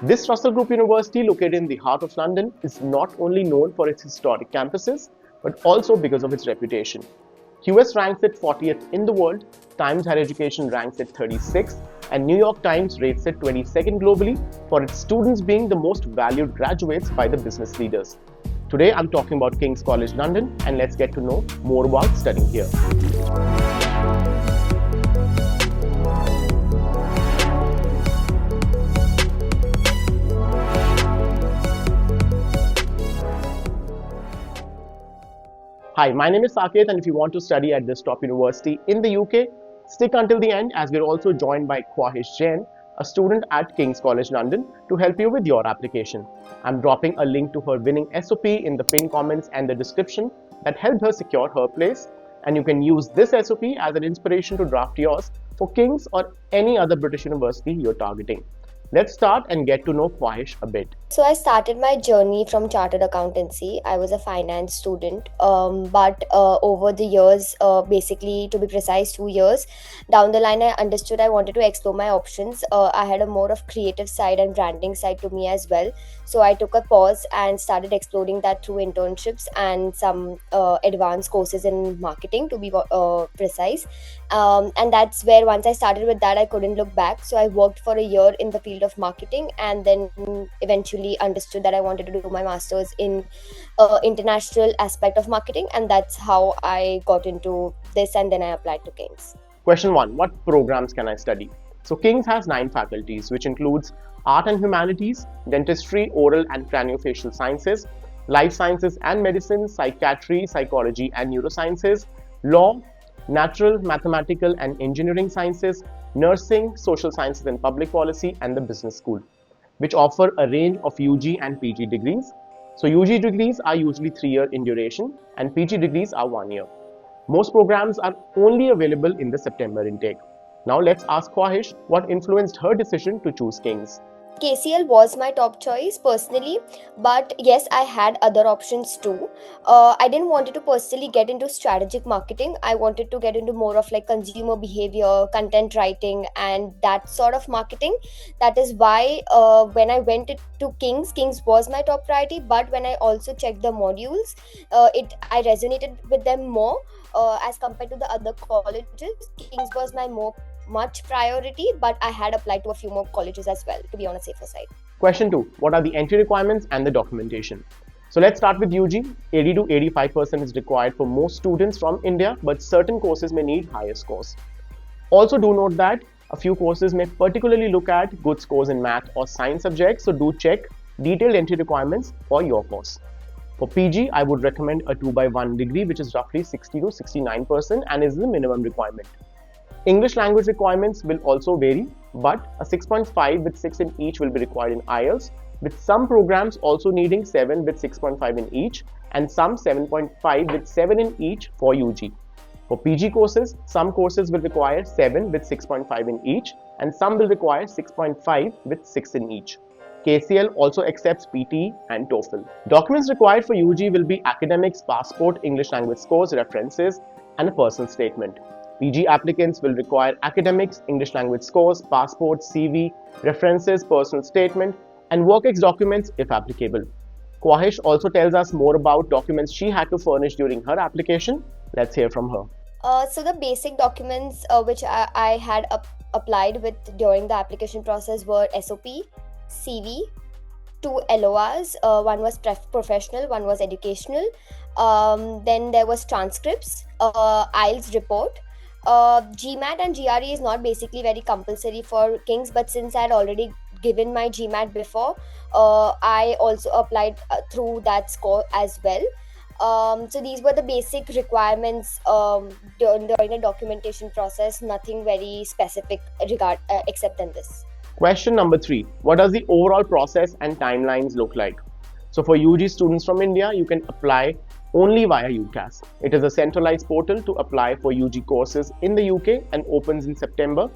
This Russell Group University, located in the heart of London, is not only known for its historic campuses, but also because of its reputation. QS ranks it 40th in the world, Times Higher Education ranks it 36th, and New York Times rates it 22nd globally for its students being the most valued graduates by the business leaders. Today I'm talking about King's College London, and let's get to know more about studying here. Hi, my name is Saket, and if you want to study at this top university in the UK, stick until the end as we're also joined by Khwaish Jain, a student at King's College London, to help you with your application. I'm dropping a link to her winning SOP in the pinned comments and the description that helped her secure her place, and you can use this SOP as an inspiration to draft yours for King's or any other British university you're targeting. Let's start and get to know Khwaish a bit. So I started my journey from chartered accountancy. I was a finance student, but over the years, basically to be precise, 2 years down the line, I understood I wanted to explore my options. I had a more of creative side and branding side to me as well. So I took a pause and started exploring that through internships and some advanced courses in marketing, to be precise. And that's where once I started with that, I couldn't look back. So I worked for a year in the field of marketing, and then eventually understood that I wanted to do my master's in international aspect of marketing, and that's how I got into this, and then I applied to King's. Question 1. What programs can I study? So King's has 9 faculties, which includes Art and Humanities, Dentistry, Oral and Craniofacial Sciences, Life Sciences and Medicine, Psychiatry, Psychology and Neurosciences, Law, Natural, Mathematical and Engineering Sciences, Nursing, Social Sciences and Public Policy, and the Business School, which offer a range of UG and PG degrees. So UG degrees are usually 3 years in duration and PG degrees are 1 year. Most programs are only available in the September intake. Now let's ask Khwaish what influenced her decision to choose King's. KCL was my top choice personally, but yes, I had other options too. I didn't want to personally get into strategic marketing. I wanted to get into more of like consumer behavior, content writing, and that sort of marketing. That is why when I went to King's was my top priority. But when I also checked the modules, I resonated with them more as compared to the other colleges. King's was my much priority, but I had applied to a few more colleges as well to be on a safer side. Question 2. What are the entry requirements and the documentation? So let's start with UG. 80 to 85% is required for most students from India, but certain courses may need higher scores. Also do note that a few courses may particularly look at good scores in math or science subjects, so do check detailed entry requirements for your course. For PG, I would recommend a 2/1 degree, which is roughly 60 to 69% and is the minimum requirement. English language requirements will also vary, but a 6.5 with 6 in each will be required in IELTS, with some programs also needing 7 with 6.5 in each and some 7.5 with 7 in each for UG. For PG courses, some courses will require 7 with 6.5 in each and some will require 6.5 with 6 in each. KCL also accepts PTE and TOEFL. Documents required for UG will be academics, passport, English language scores, references, and a personal statement. PG applicants will require academics, English language scores, passport, CV, references, personal statement, and WorkX documents if applicable. Khwaish also tells us more about documents she had to furnish during her application. Let's hear from her. So the basic documents which I had applied with during the application process were SOP, CV, 2 LORs, one was professional, one was educational, then there was transcripts, IELTS report. GMAT and GRE is not basically very compulsory for King's, but since I had already given my GMAT before, I also applied through that score as well. So these were the basic requirements during the documentation process. Nothing very specific except in this. Question number 3. What does the overall process and timelines look like? So for UG students from India, you can apply only via UCAS. It is a centralized portal to apply for UG courses in the UK and opens in September,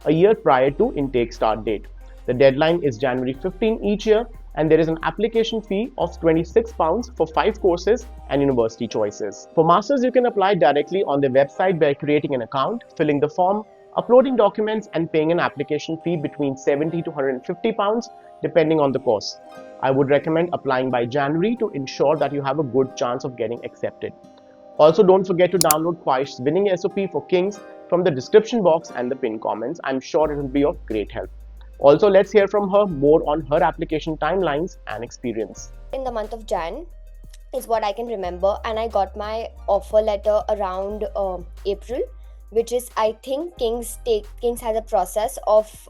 a year prior to intake start date. The deadline is January 15 each year, and there is an application fee of £26 for 5 courses and university choices. For masters, you can apply directly on their website by creating an account, filling the form, uploading documents and paying an application fee between £70 to £150 depending on the course. I would recommend applying by January to ensure that you have a good chance of getting accepted. Also, don't forget to download Khwaish's winning SOP for Kings from the description box and the pinned comments. I'm sure it will be of great help. Also, let's hear from her more on her application timelines and experience. In the month of Jan is what I can remember, and I got my offer letter around April, which is, I think, Kings has a process of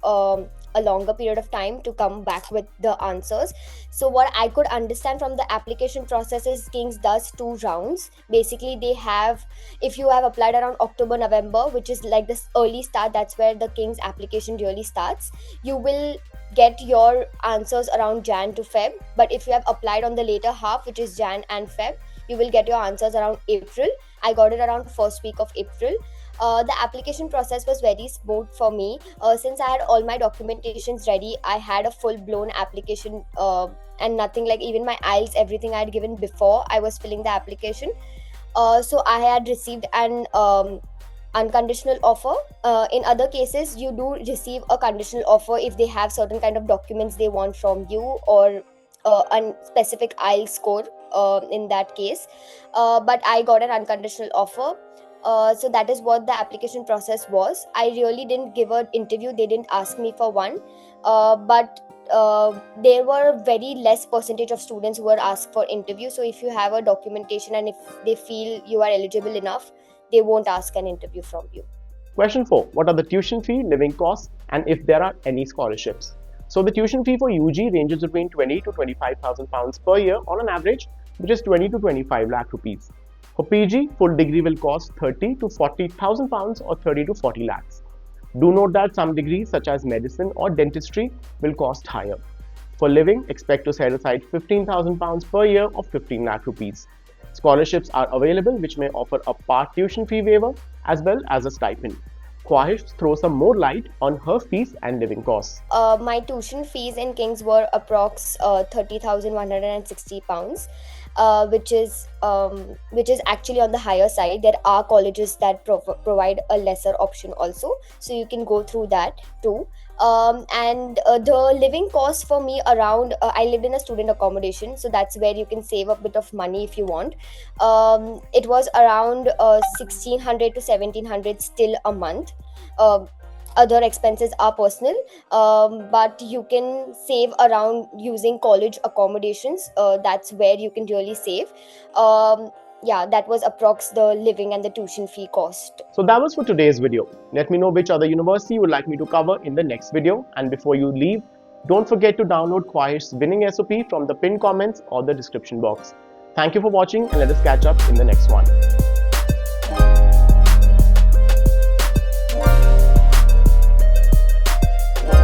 a longer period of time to come back with the answers. So what I could understand from the application process is Kings does 2 rounds. Basically, they have, if you have applied around October, November, which is like this early start, that's where the Kings application really starts. You will get your answers around Jan to Feb, but if you have applied on the later half, which is Jan and Feb, you will get your answers around April. I got it around first week of April. The application process was very smooth for me. Since I had all my documentations ready, I had a full-blown application and nothing like, even my IELTS, everything I had given before I was filling the application. So I had received an unconditional offer. In other cases, you do receive a conditional offer if they have certain kind of documents they want from you, or a specific IELTS score in that case. But I got an unconditional offer. So that is what the application process was. I really didn't give an interview. They didn't ask me for one. But there were very less percentage of students who were asked for interview. So if you have a documentation and if they feel you are eligible enough, they won't ask an interview from you. Question 4. What are the tuition fee, living costs, and if there are any scholarships? So the tuition fee for UG ranges between 20 to 25,000 pounds per year on an average, which is 20 to 25 lakh rupees. For PG, full degree will cost 30 to 40,000 pounds or 30 to 40 lakhs. Do note that some degrees such as medicine or dentistry will cost higher. For living, expect to set aside 15,000 pounds per year or 15 lakh rupees. Scholarships are available which may offer a part tuition fee waiver as well as a stipend. Khwaish throws some more light on her fees and living costs. My tuition fees in Kings were approx 30,160 pounds. Which is actually on the higher side. There are colleges that provide a lesser option also, so you can go through that too. And the living cost for me around, I lived in a student accommodation, so that's where you can save a bit of money if you want. It was around 1,600 to 1,700 still a month. Other expenses are personal, but you can save around using college accommodations. That's where you can really save. Yeah, that was approx the living and the tuition fee cost. So that was for today's video. Let me know which other university you would like me to cover in the next video. And before you leave, don't forget to download Khwaish's winning SOP from the pinned comments or the description box. Thank you for watching, and let us catch up in the next one.